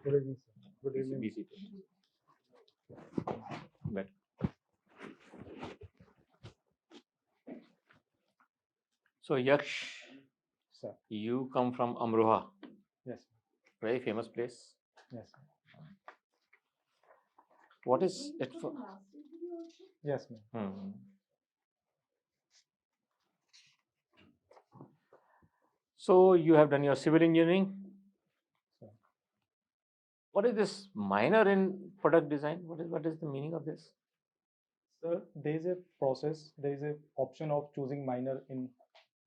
Good evening, sir. Good evening. Be seated. Better. So Yaksh, Sir. you come from Amroha, Yes. very famous place. Yes. What is it for? Yes, ma'am. So you have done your civil engineering. Sir. What is this minor in product design? What is the meaning of this? Sir, there is a process. There is a option of choosing minor in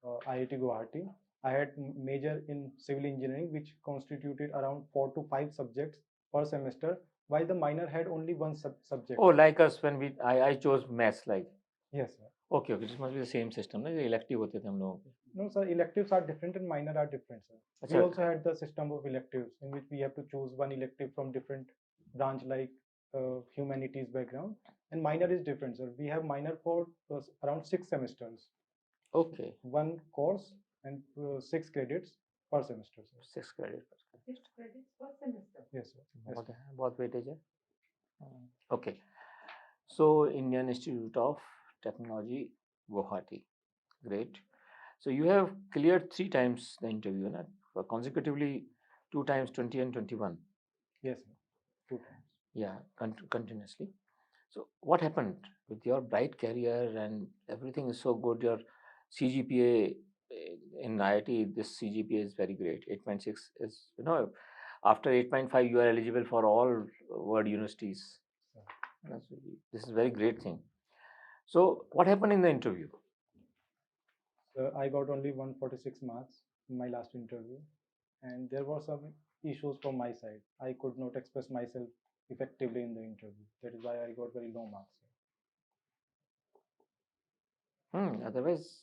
IIT Guwahati. I had major in civil engineering, which constituted around 4 to 5 subjects per semester, while the minor had only one subject. Oh, like us when I chose maths, like. Yes, sir. Okay, this must be the same system. ना elective होते थे हम लोगों के. No, sir. Electives are different and minor are different, sir. We अच्छा. also had the system of electives in which we have to choose one elective from different branch like humanities background, and minor is different, sir. We have minor for around 6 semesters. Okay. One course and 6 credits per semester, sir. 6 credit. 6 credits per semester. Yes, sir. Yes, sir. बहुत weightage है. Okay. So Indian Institute of Technology, Guwahati. Great. So you have cleared 3 times the interview, na? Consecutively 2 times 20 and 21. Yes, sir. 2 times. Yeah, continuously. So what happened with your bright career and everything is so good? Your CGPA in IIT, this CGPA is very great. 8.6 is, after 8.5 you are eligible for all world universities. This is a very great thing. So what happened in the interview? I got only 146 marks in my last interview, and there were some issues from my side. I could not express myself effectively in the interview. That is why I got very low marks. Otherwise,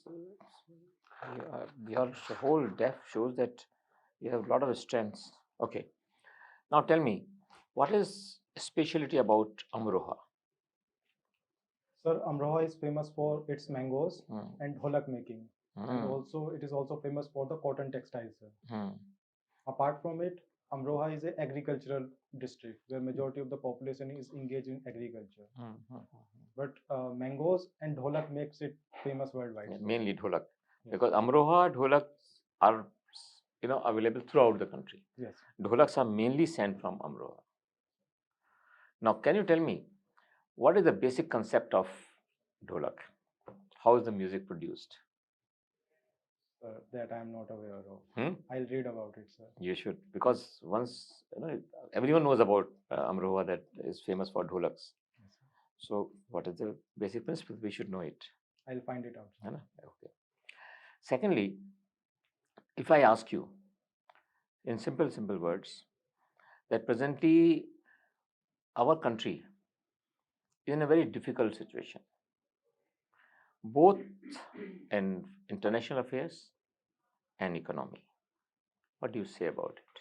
your whole depth shows that you have a lot of strengths. Okay. Now tell me, what is specialty about Amroha? Sir, Amroha is famous for its mangoes and dholak making. And also, it is also famous for the cotton textiles, sir. Apart from it, Amroha is an agricultural district where majority of the population is engaged in agriculture. But mangoes and dholak makes it famous worldwide. Yeah, mainly dholak, because Amroha dholaks are available throughout the country. Yes. Dholaks are mainly sent from Amroha. Now, can you tell me what is the basic concept of dholak? How is the music produced? That I am not aware of. I'll read about it, sir. You should, because once everyone knows about Amroha that is famous for dholaks. Yes. So, what is the basic principle? We should know it. I'll find it out. Okay. Secondly, if I ask you in simple words that presently our country is in a very difficult situation, both in international affairs and economy. What do you say about it?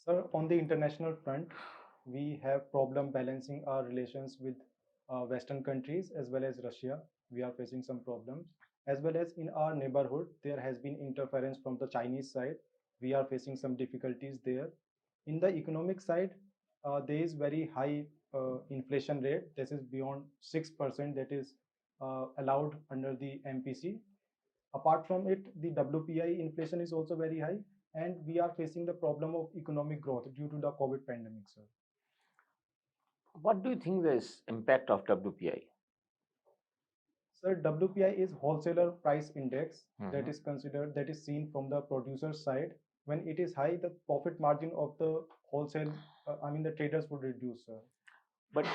Sir, on the international front, we have problem balancing our relations with Western countries as well as Russia. We are facing some problems. As well as in our neighborhood, there has been interference from the Chinese side. We are facing some difficulties there. In the economic side, there is very high inflation rate. This is beyond 6% that is allowed under the MPC. Apart from it, the WPI inflation is also very high, and we are facing the problem of economic growth due to the COVID pandemic, sir. What do you think is impact of WPI? Sir, WPI is wholesaler price index that is considered, that is seen from the producer side. When it is high, the profit margin of the wholesale, the traders would reduce, sir. But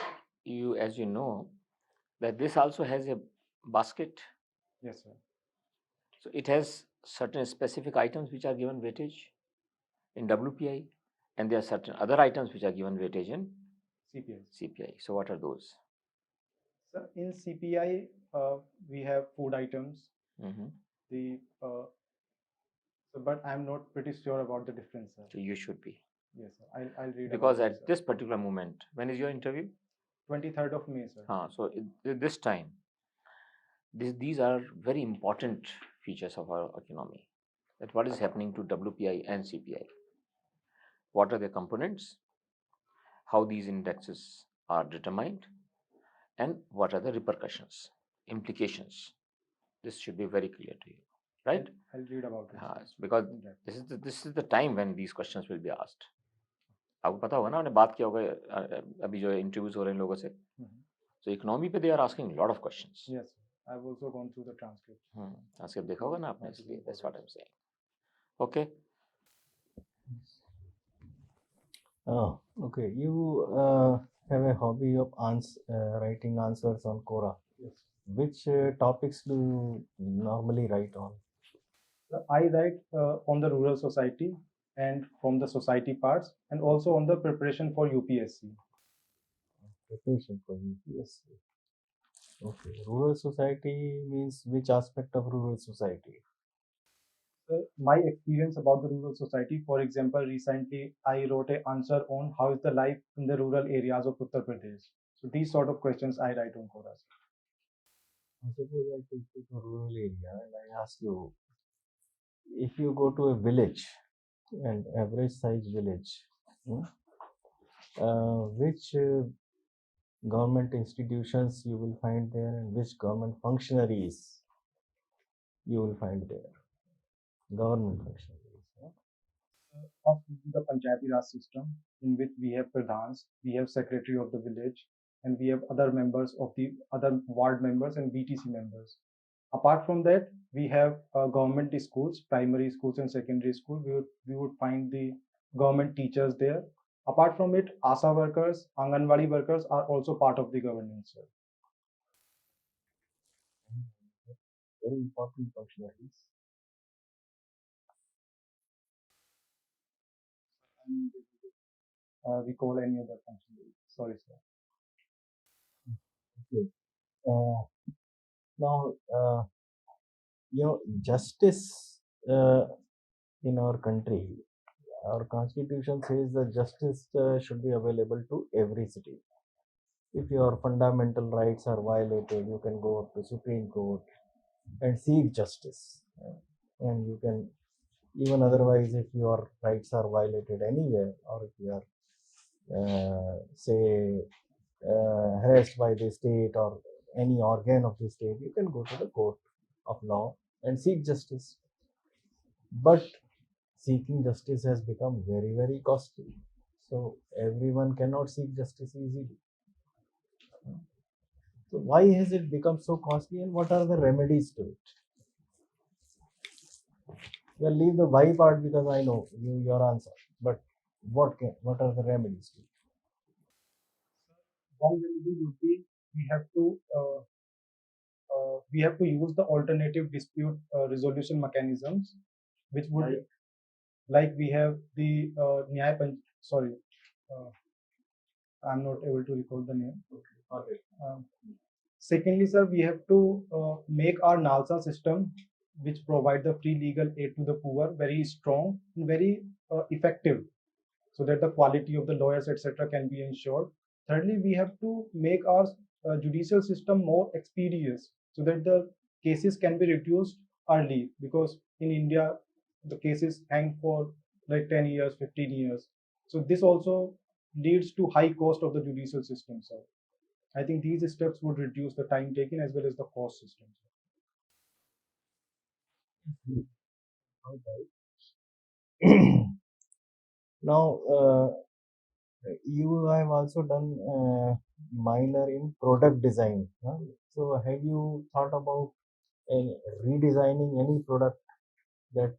as you know, that this also has a basket. Yes, sir. So it has certain specific items which are given weightage in WPI, and there are certain other items which are given weightage in CPI. So what are those? So in CPI, we have food items. But I'm not pretty sure about the difference, sir. So you should be. Yes, sir. I'll read. Because at this particular moment, when is your interview? 23rd of May, sir. So this time, these are very important features of our economy. That what is happening to WPI and CPI. what are their components, how these indexes are determined, and what are the repercussions, implications. This should be very clear to you, right? I'll read about it. Because this is the time when these questions will be asked. आपको पता होगा ना, हमने बात किया होगा अभी जो इंटरव्यूज हो रहे हैं लोगों से, so इकोनॉमी पे they are asking lot of questions. Yes, I've also gone through the transcript. Transcript देखा होगा ना आपने, इसलिए that's what I'm saying. Okay. Okay. You have a hobby of writing answers on Quora. Yes. Which topics do you normally write on? I write on the rural society and from the society parts, and also on the preparation for UPSC. Preparation for UPSC. Okay. Rural society means which aspect of rural society? My experience about the rural society, for example, recently I wrote an answer on how is the life in the rural areas of Uttar Pradesh. So these sort of questions I write on Quora. Suppose I take you to a rural area and I ask you, if you go to a village, an average size village, which government institutions you will find there and which government functionaries you will find there? Government functionaries. Of the Panchayati Raj system, in which we have Pradhans, we have Secretary of the village, and we have other members of the other ward members and BTC members. Apart from that, we have government schools, primary schools and secondary schools. We would find the government teachers there. Apart from it, ASA workers, Anganwadi workers are also part of the governance. Very important functionaries. We call any other functionaries. Sorry, sir. Okay. Now, justice in our country, our constitution says that justice should be available to every citizen. If your fundamental rights are violated, you can go up to Supreme Court and seek justice. And you can, even otherwise, if your rights are violated anywhere, or if you are, say, harassed by the state or any organ of the state, you can go to the court of law and seek justice. But seeking justice has become very, very costly. So everyone cannot seek justice easily. So why has it become so costly, and what are the remedies to it? Well, leave the why part because I know your answer. But what are the remedies to it? One remedy would be we have to use the alternative dispute resolution mechanisms, which would like we have the sorry, I'm not able to recall the name. Okay. Secondly, sir, we have to make our NALSA system, which provide the free legal aid to the poor, very strong and very effective, so that the quality of the lawyers, etc., can be ensured. Thirdly, we have to make our judicial system more expeditious, so that the cases can be reduced early, because in India the cases hang for like 10 years, 15 years. So this also leads to high cost of the judicial system, sir. I think these steps would reduce the time taken as well as the cost system. Now, you have also done minor in product design. Huh? So, have you thought about redesigning any product that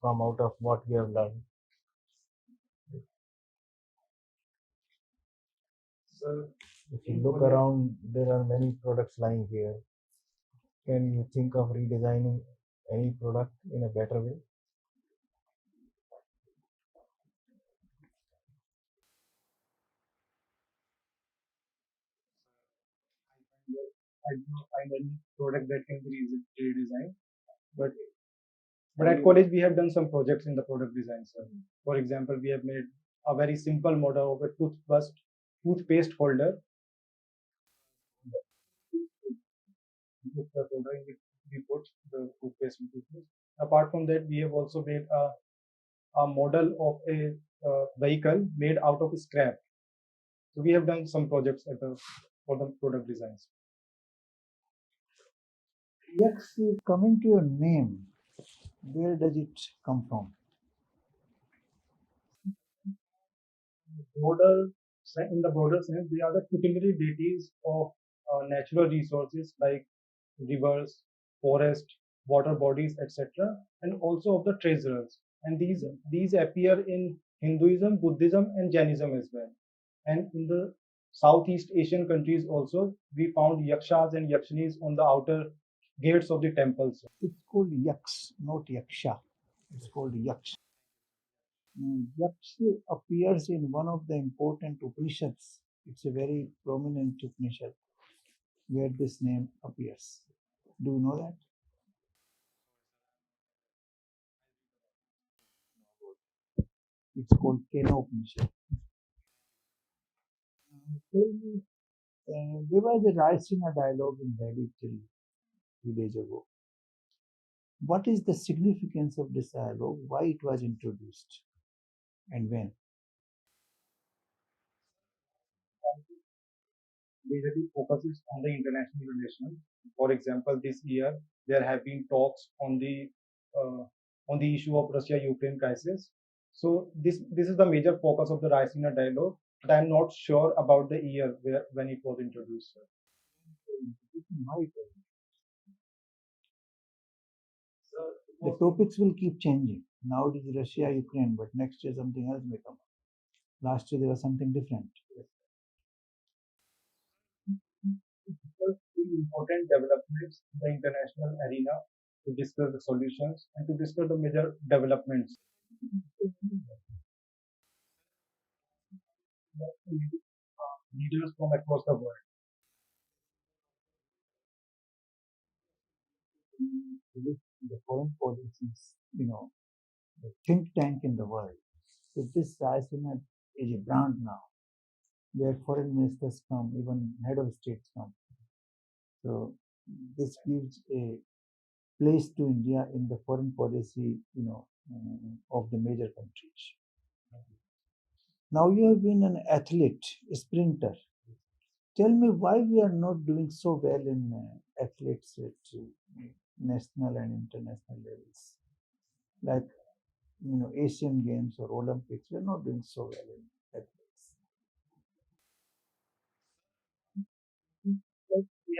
come out of what you have done? So, if you look around, there are many products lying here. Can you think of redesigning any product in a better way? I don't find any product that can be redesigned, but at college we have done some projects in the product design, sir. For example, we have made a very simple model of a toothpaste holder. The holder in which we put the toothpaste. Apart from that, we have also made a model of a vehicle made out of scrap. So we have done some projects for the product designs. Yaksh, coming to your name, where does it come from? In the broader sense, they are the tutelary deities of natural resources like rivers, forest, water bodies, etc., and also of the treasurers. And these appear in Hinduism, Buddhism, and Jainism as well. And in the Southeast Asian countries also, we found yakshas and yakshinis on the outer gates of the temples. It's called Yaksh, not Yaksha. It's called Yaksh. Yaksh appears in one of the important Upanishads. It's a very prominent Upanishad where this name appears. Do you know that? It's called Kena Upanishad. Tell me, there was a Raisina dialogue in Delhi till 2 days ago. What is the significance of this dialogue? Why it was introduced, and when? Majorly focuses on the international relations. For example, this year there have been talks uh, on the issue of Russia-Ukraine crisis. So this is the major focus of the Raisina dialogue. But I'm not sure about the year when it was introduced. The topics will keep changing. Now it is Russia, Ukraine, but next year something else may come up. Last year there was something different. Important developments in the international arena to discuss the solutions and to discuss the major developments. Leaders from across the world. The foreign policies, the think tank in the world. So this ISNet is a brand now, where foreign ministers come, even head of states come. So this gives a place to India in the foreign policy, of the major countries. Now you have been an athlete, a sprinter. Tell me why we are not doing so well in athletes at national and international levels, like Asian Games or Olympics. We are not doing so well in athletes. We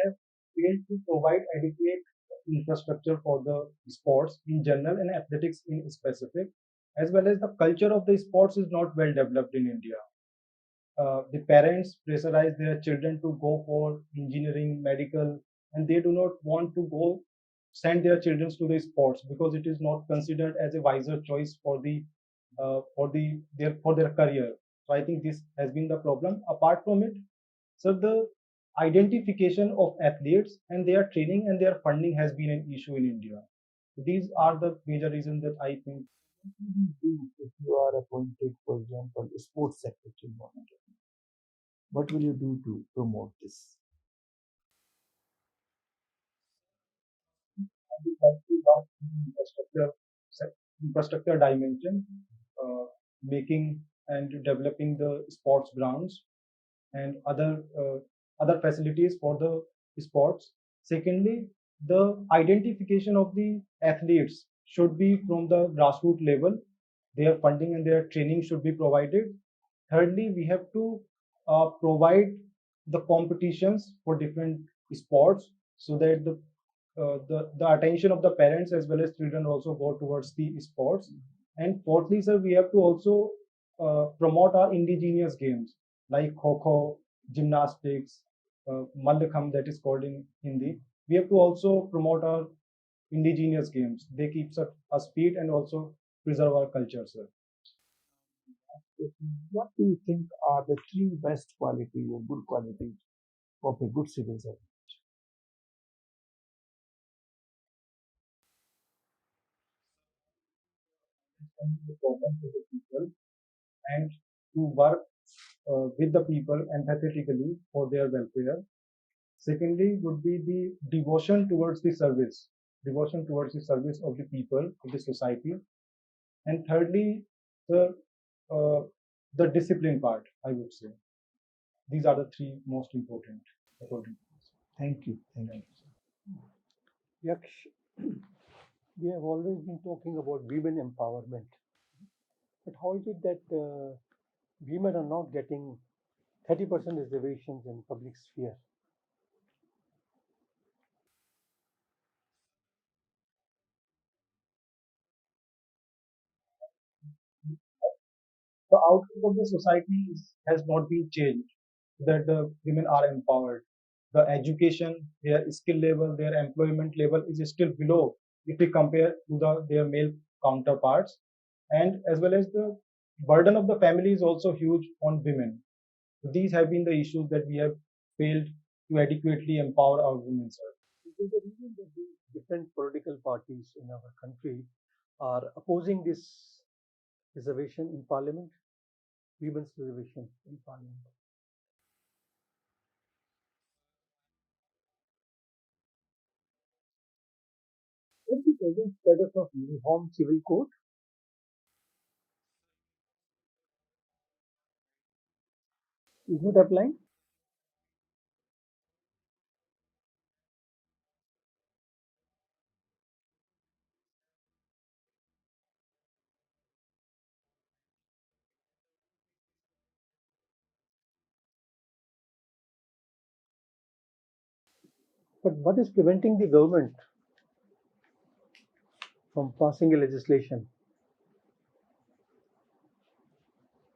have failed to provide adequate infrastructure for the sports in general and athletics in specific, as well as the culture of the sports is not well developed in India. The parents pressurize their children to go for engineering, medical, and they do not want to go send their children to the sports because it is not considered as a wiser choice for their career. So I think this has been the problem. Apart from it, so the identification of athletes and their training and their funding has been an issue in India. These are the major reasons that I think. If you are appointed, for example, sports secretary, what will you do to promote this? We have to work in infrastructure dimension, making and developing the sports grounds and other facilities for the sports. Secondly, the identification of the athletes should be from the grassroots level. Their funding and their training should be provided. Thirdly, we have to provide the competitions for different sports so that the attention of the parents as well as children also go towards the sports. And fourthly, sir, we have to also promote our indigenous games like kho, gymnastics, Mallakham that is called in Hindi. We have to also promote our indigenous games. They keep us fit and also preserve our culture, sir. What do you think are the three best qualities or good qualities of a good civil servant? The problem to the people and to work with the people empathetically for their welfare. Secondly, would be the devotion towards the service of the people, of the society. And thirdly, the uh, the discipline part, I would say. These are the three most important according to me. Thank you. Thank you. Yaksh, we have always been talking about women empowerment. But how is it that women are not getting 30% reservations in public sphere? The outlook of the society has not been changed, that the women are empowered. The education, their skill level, their employment level is still below if we compare to their male counterparts. And as well as the burden of the family is also huge on women. So these have been the issues that we have failed to adequately empower our women, sir. Is there the reason that the different political parties in our country are opposing this reservation in parliament, women's reservation in parliament? What the present status of uniform civil code is not applying? But what is preventing the government from passing a legislation?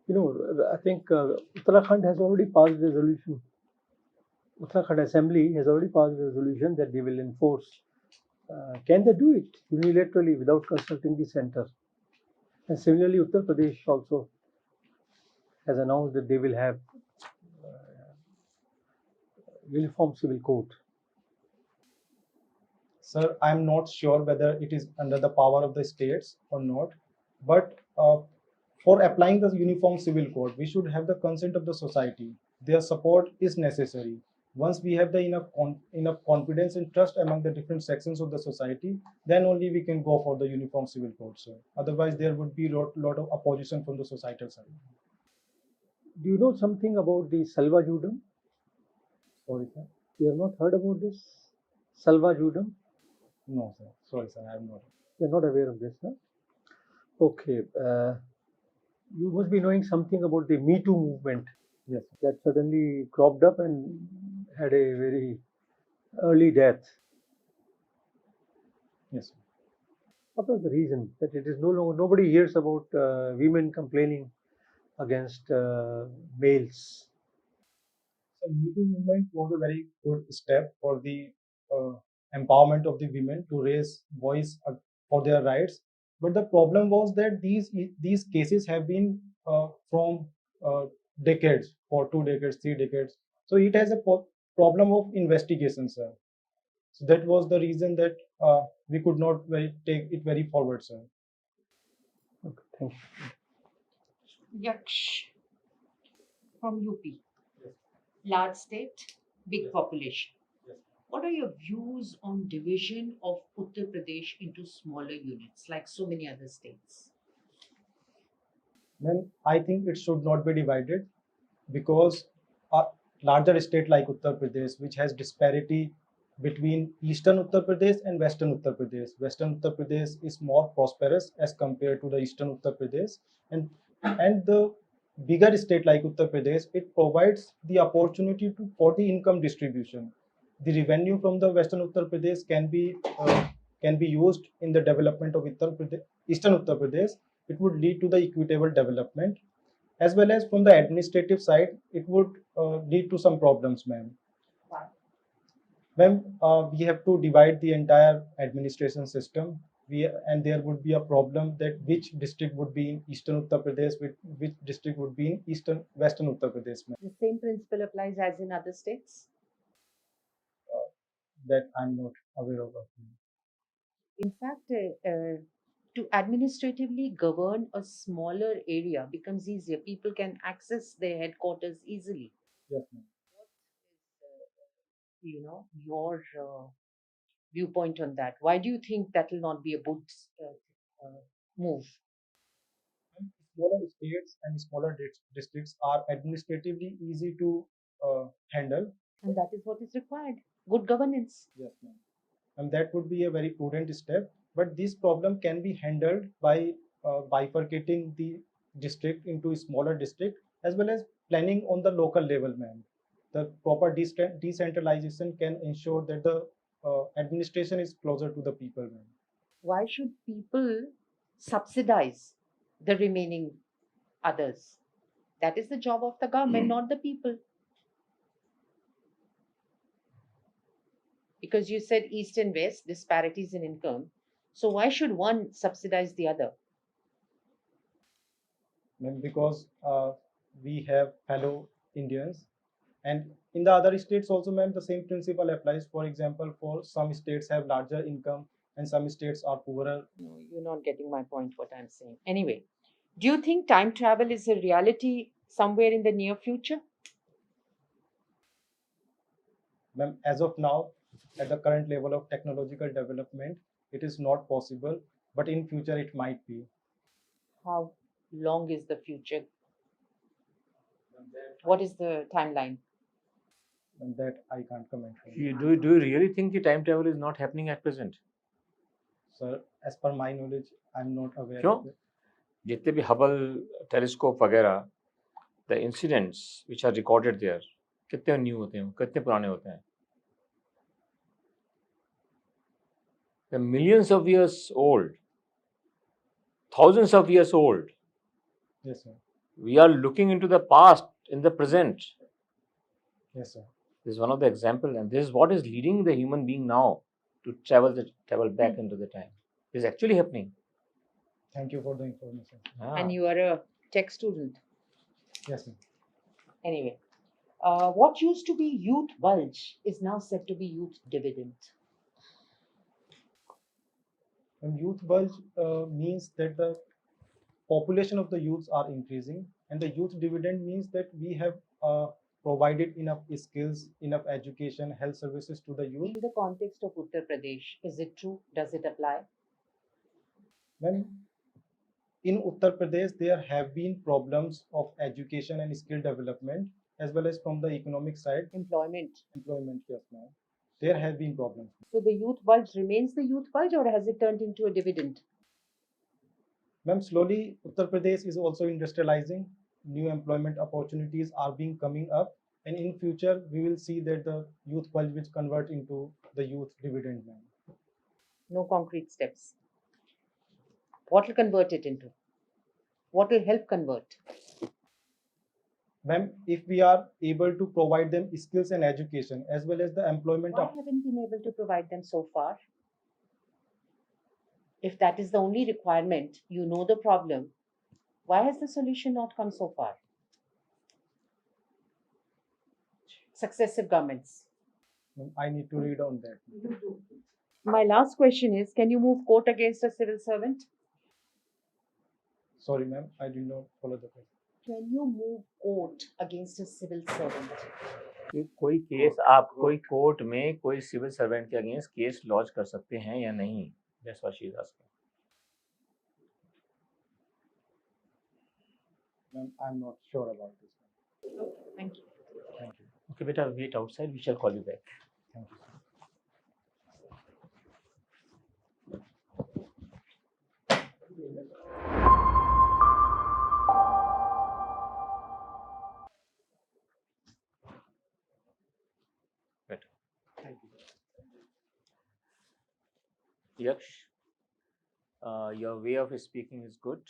You know, I think Uttarakhand has already passed a resolution. Uttarakhand Assembly has already passed a resolution that they will enforce. Can they do it unilaterally without consulting the center? And similarly, Uttar Pradesh also has announced that they will have uniform civil code. Sir, I'm not sure whether it is under the power of the states or not, but for applying the uniform civil code, we should have the consent of the society. Their support is necessary. Once we have the enough confidence and trust among the different sections of the society, then only we can go for the uniform civil code, sir. Otherwise, there would be lot of opposition from the societal side. Do you know something about the Salva Judum? Sorry, sir. You have not heard about this? Salva Judum? No, sir. Sorry, sir. I am not. You're not aware of this, huh? Okay. You must be knowing something about the Me Too movement. Yes. That suddenly cropped up and had a very early death. Yes. Sir. What was the reason that it is no longer, nobody hears about women complaining against males? So Me Too movement was a very good step for the uh, empowerment of the women to raise voice for their rights. But the problem was that these cases have been from uh, decades, for 2 decades, 3 decades. So it has a problem of investigation, sir. So that was the reason that we could not take it very forward, sir. Okay, thank you. Yaksh from UP. Large state, big population. What are your views on division of Uttar Pradesh into smaller units like so many other states? Then I think it should not be divided because a larger state like Uttar Pradesh, which has disparity between eastern Uttar Pradesh and western Uttar Pradesh. Western Uttar Pradesh is more prosperous as compared to the eastern Uttar Pradesh, and the bigger state like Uttar Pradesh, it provides the opportunity for the income distribution. The revenue from the western Uttar Pradesh can be used in the development of eastern Uttar Pradesh. It would lead to the equitable development, as well as from the administrative side, it would lead to some problems, ma'am. Ma'am, we have to divide the entire administration system. And there would be a problem that which district would be in eastern Uttar Pradesh, which district would be in western Uttar Pradesh, ma'am. The same principle applies as in other states. That I'm not aware of. In fact, to administratively govern a smaller area becomes easier. People can access their headquarters easily. Yes, ma'am. Your viewpoint on that. Why do you think that will not be a good move? smaller states and smaller districts are administratively easy to handle. And that is what is required. Good governance. Yes, ma'am. And that would be a very prudent step. But this problem can be handled by bifurcating the district into a smaller district, as well as planning on the local level, ma'am. The proper decentralization can ensure that the administration is closer to the people, ma'am. Why should people subsidize the remaining others? That is the job of the government, not the people. Because you said East and West, disparities in income. So why should one subsidize the other? Ma'am, because we have fellow Indians, and in the other states also, ma'am, the same principle applies. For example, for some states have larger income and some states are poorer. No, you're not getting my point, what I'm saying. Anyway, do you think time travel is a reality somewhere in the near future? Ma'am, as of now, at the current level of technological development, it is not possible, but in future it might be. How long is the future? What is the timeline? And that I can't comment on. Do you really think the time travel is not happening at present? Sir, as per my knowledge, I'm not aware क्यों? of it. जितने भी Hubble telescope वगैरह, the incidents which are recorded there, कितने new होते हैं, कितने पुराने होते हैं? They're millions of years old, thousands of years old. Yes, sir. We are looking into the past in the present. Yes, sir. This is one of the examples, and this is what is leading the human being now to travel back into the time. This is actually happening. Thank you for the information. And you are a tech student. Yes, sir. Anyway, what used to be youth bulge is now said to be youth dividend. And youth bulge means that the population of the youths are increasing, and the youth dividend means that we have provided enough skills, enough education, health services to the youth. In the context of Uttar Pradesh, is it true? Does it apply? When in Uttar Pradesh, there have been problems of education and skill development, as well as from the economic side. Employment. Yes, ma'am. There have been problems. So the youth bulge remains the youth bulge, or has it turned into a dividend? Ma'am, slowly Uttar Pradesh is also industrializing. New employment opportunities are being coming up, and in future we will see that the youth bulge will convert into the youth dividend, ma'am. No concrete steps. What will convert it into? What will help convert? Ma'am, if we are able to provide them skills and education as well as the employment. Why haven't been able to provide them so far? If that is the only requirement, you know the problem, why has the solution not come so far? Successive governments. I need to read on that. My last question is, can you move court against a civil servant? Sorry, ma'am, I did not follow the question. Can you move court against a civil servant? कि कोई case आप कोई court में कोई civil servant के against case launch कर सकते हैं या नहीं? That's what she is asking. Ma'am, I'm not sure about this. Thank you. Thank you. Okay, beta, wait outside. We shall call you back. Thank you, sir. Better. Thank you. Yaksh, your way of speaking is good,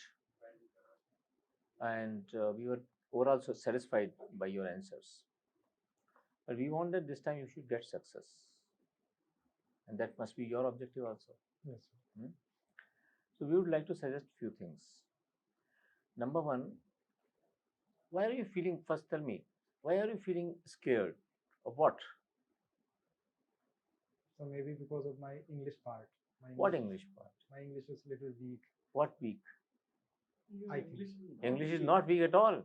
and we were overall so satisfied by your answers. But we want that this time you should get success, and that must be your objective also. Yes, sir. So we would like to suggest few things. Number one, why are you feeling? First, tell me, why are you feeling scared? Of what? So maybe because of my English part. What English part? My English is little weak. What weak? I think. English is not weak at all.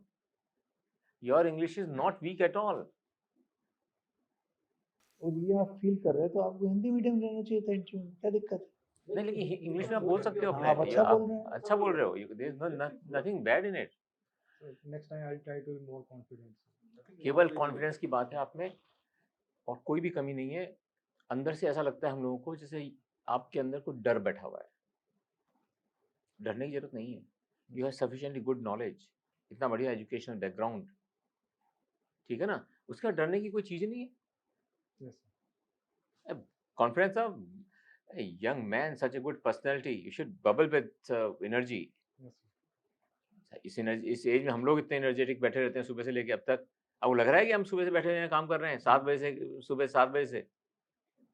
Your English is not weak at all. और ये आप feel कर रहे हैं तो आपको Hindi medium लेना चाहिए था इंटरव्यू में, क्या दिक्कत है? नहीं, लेकिन इंग्लिश में आप बोल सकते हो हाँ, अपने, आप अच्छा बोल रहे हैं। अच्छा बोल रहे हो, there is nothing bad in it. So next time I'll try to be more confident. केवल कॉन्फिडेंस की बात है आप में, और कोई भी कमी नहीं है। अंदर से ऐसा लगता है हम लोगों को जैसे आपके अंदर कोई डर बैठा हुआ है। डरने की जरूरत नहीं है। You have sufficiently good knowledge, इतना बढ़िया एजुकेशनल बैकग्राउंड, ठीक है ना, उसका डरने की कोई चीज नहीं है। Yes. Confidence of a young man, such a good personality, you should bubble with energy. Yes. इस एनर्जी, इस एज में हम लोग इतने एनर्जेटिक बैठे रहते हैं सुबह से लेके अब तक। आपको लग रहा है कि हम सुबह से बैठे हैं काम कर रहे हैं 7 बजे से, सुबह 7 बजे से?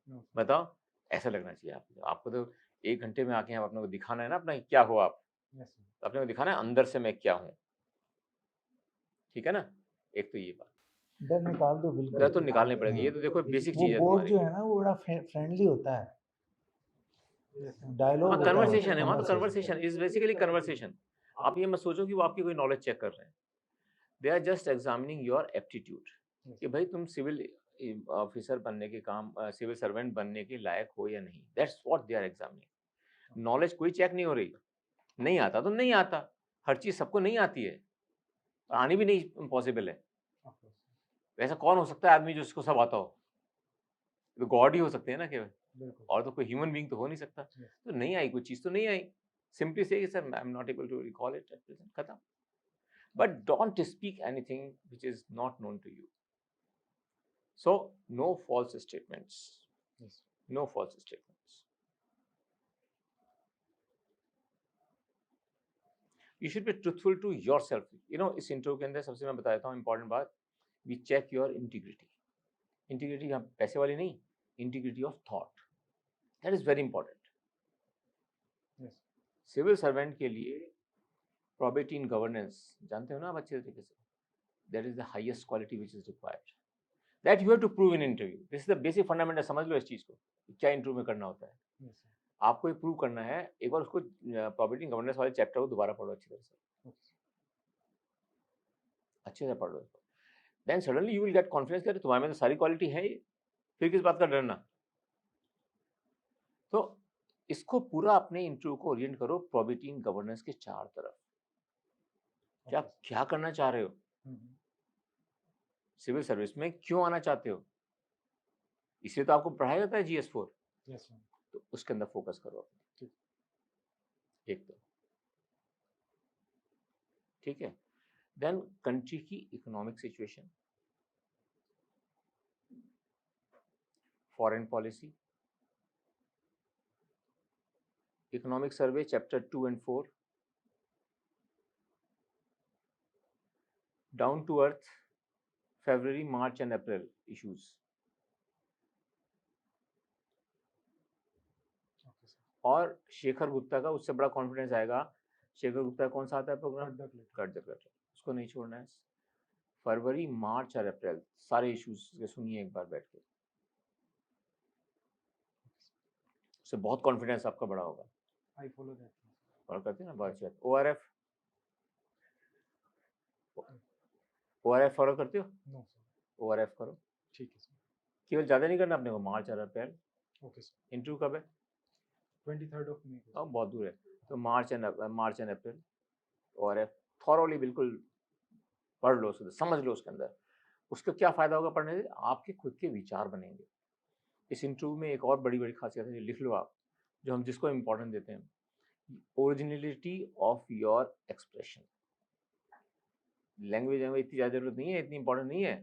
No. बताओ, ऐसा लगना चाहिए आपको। आपको तो 1 घंटे में आके अपने को दिखाना है ना अपना क्या हो आप। Yes. तो अपने को दिखाना है अंदर से मैं क्या हूँ, ठीक है ना। एक तो ये बात, डर निकाल दो बिल्कुल। डर तो निकालने पड़ेगा। ये तो देखो बेसिक वो चीज है बोर्ड तुम्हारी। जो है ना वो बड़ा फ्रेंडली होता है, डायलॉग होता है, कन्वर्सेशन है वहाँ तो, conversation। Conversation is basically conversation. आप ये मत सोचो कि वो आपकी कोई नॉलेज चेक कर रहे हैं। They are just examining your aptitude, कि भाई तुम सिविल ऑफिसर बनने के काम, सिविल सर्वेंट बनने के लायक हो या नहीं। That's what they are examining. Knowledge कोई चेक नहीं हो रही। नहीं आता तो नहीं आता, हर चीज सबको नहीं आती है, आनी भी नहीं पॉसिबल है। Of course. वैसा कौन हो सकता है आदमी जिसको सब आता हो? तो गॉड ही हो सकते हैं ना केवल, बिल्कुल। और तो कोई ह्यूमन बीइंग तो हो नहीं सकता। Yes. तो नहीं आई, कोई चीज तो नहीं आई। Simply say sir I am not able to recall it at present, खत्म। But don't speak anything which is not known to you. So no false statements. Yes. No false statements. You should be truthful to yourself. You know, इस interview के अंदर सबसे मैं बताता हूँ important बात, we check your integrity. Integrity यहाँ पैसे वाली नहीं, integrity of thought. That is very important. Yes. Civil servant के लिए probity in governance जानते हो ना आप अच्छे तरीके से, that is the highest quality which is required. That you have to prove in interview. This is the basic fundamental, समझ लो इस चीज को, क्या इंटरव्यू में करना होता है। Yes. Sir. आपको ये प्रूव करना है। एक बार उसको प्रॉपर्टी गवर्नेंस वाले चैप्टर को दोबारा पढ़ो अच्छी तरह से, Okay. अच्छे से पढ़ लो इसको। Then suddenly you will get confidence कि तुम्हारे में तो सारी क्वालिटी है ही, फिर किस बात का डरना। तो इसको पूरा अपने इंटरव्यू को ओरिएंट करो प्रॉपर्टी इन गवर्नेंस के चार तरफ। क्या Okay. क्या करना चाह रहे हो, Mhm. सिविल सर्विस में क्यों आना चाहते हो, इसलिए तो आपको पढ़ाया जाता है GS4। Yes. Sir. तो उसके अंदर फोकस करो अपने, ठीक। एक तो ठीक है। देन कंट्री की economic situation, foreign policy, economic survey chapter 2 and 4, down to earth February, March and April issues, Okay. Sir. और शेखर गुप्ता का उससे बड़ा कॉन्फिडेंस आएगा। शेखर गुप्ता कौन सा आता है program, Cut the clip. Cut the clutter, उसको नहीं छोड़ना है। फरवरी, मार्च और अप्रैल सारे इश्यूज के सुनिए एक बार बैठ के, उससे बहुत कॉन्फिडेंस आपका बड़ा होगा। I follow that. और करते हैं ना बात। ORF, ORF फॉलो करते हो? No. Sir. ORF करो, ठीक है सर। केवल ज्यादा नहीं करना अपने को, मार्च और अप्रैल। Okay. Sir. इंटरव्यू कब है? 23rd of May. अब बहुत दूर है, तो मार्च एंड अप्रैल ORF थॉरोली बिल्कुल पढ़ लो, समझ लो उसके अंदर। उसका क्या फायदा होगा पढ़ने से, आपके खुद के विचार बनेंगे। इस इंटरव्यू में एक और बड़ी बड़ी खासियत है, लिख लो आप, जो हम जिसको इम्पोर्टेंट देते हैं, originality of your expression. Language में इतनी ज्यादा जरूरत नहीं है, इतनी इंपॉर्टेंट नहीं है,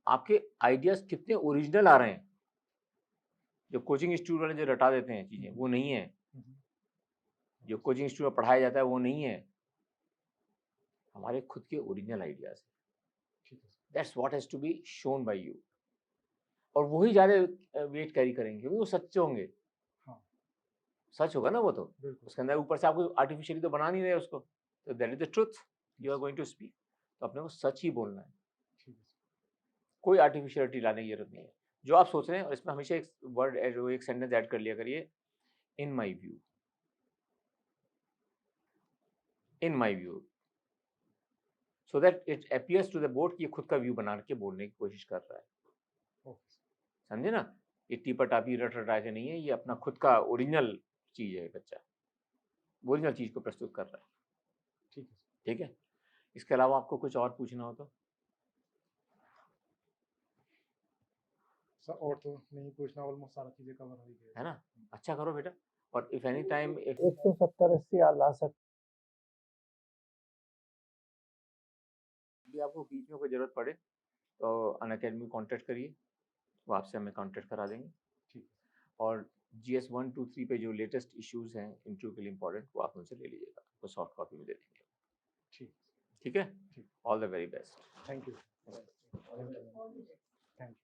आपके आइडियाज कितने ओरिजिनल आ रहे हैं। जो कोचिंग इंस्टीट्यूट वाले जो रटा देते हैं चीजें, वो नहीं है। जो कोचिंग इंस्टीट्यूट में पढ़ाया जाता है वो नहीं है, हमारे खुद के ओरिजिनल आइडियाज है। That's what has to be shown by you, और वही ज्यादा वेट कैरी करेंगे क्योंकि वो सच्चे होंगे। हाँ। सच होगा ना वो, तो बिल्कुल। उसके अंदर ऊपर से आपको आर्टिफिशियली तो बना नहीं रहे उसको, तो that is the truth you are going to speak. तो अपने को सच ही बोलना है, ठीक है। कोई आर्टिफिशियलिटी लाने की जरूरत नहीं है। जो आप सोच रहे हैं, और इसमें हमेशा एक वर्ड, एक सेंटेंस ऐड कर लिया करिए, in my view, in my view, so that it appears to the board कि ये खुद का व्यू बना के बोलने की कोशिश कर रहा है। ओके। समझे ना, ये टीपा टापी रट रटा के नहीं है, ये अपना खुद का ओरिजिनल चीज़ है बच्चा, ओरिजिनल चीज़ को प्रस्तुत कर रहा है। ठीक है ठीक है, इसके अलावा आपको कुछ और पूछना हो तो? सर। और तो नहीं पूछना, ऑलमोस्ट सारा चीजें कवर हो गई है ना? अच्छा करो बेटा, और इफ एनी टाइम इफ 170-80 आप ला सकते भी आपको बीच में कोई ज़रूरत पड़े तो अनअकैडमी कॉन्टैक्ट करिए, वो आपसे हमें कॉन्टैक्ट करा देंगे। ठीक है और GS 1, 2, 3 पे जो लेटेस्ट इश्यूज़ हैं इंटरव्यू के लिए इंपॉर्टेंट, वो आप उनसे ले लीजिएगा, वो सॉफ्ट कॉपी में दे देंगे। ठीक ठीक है, ठीक। All the very best. Thank you thank you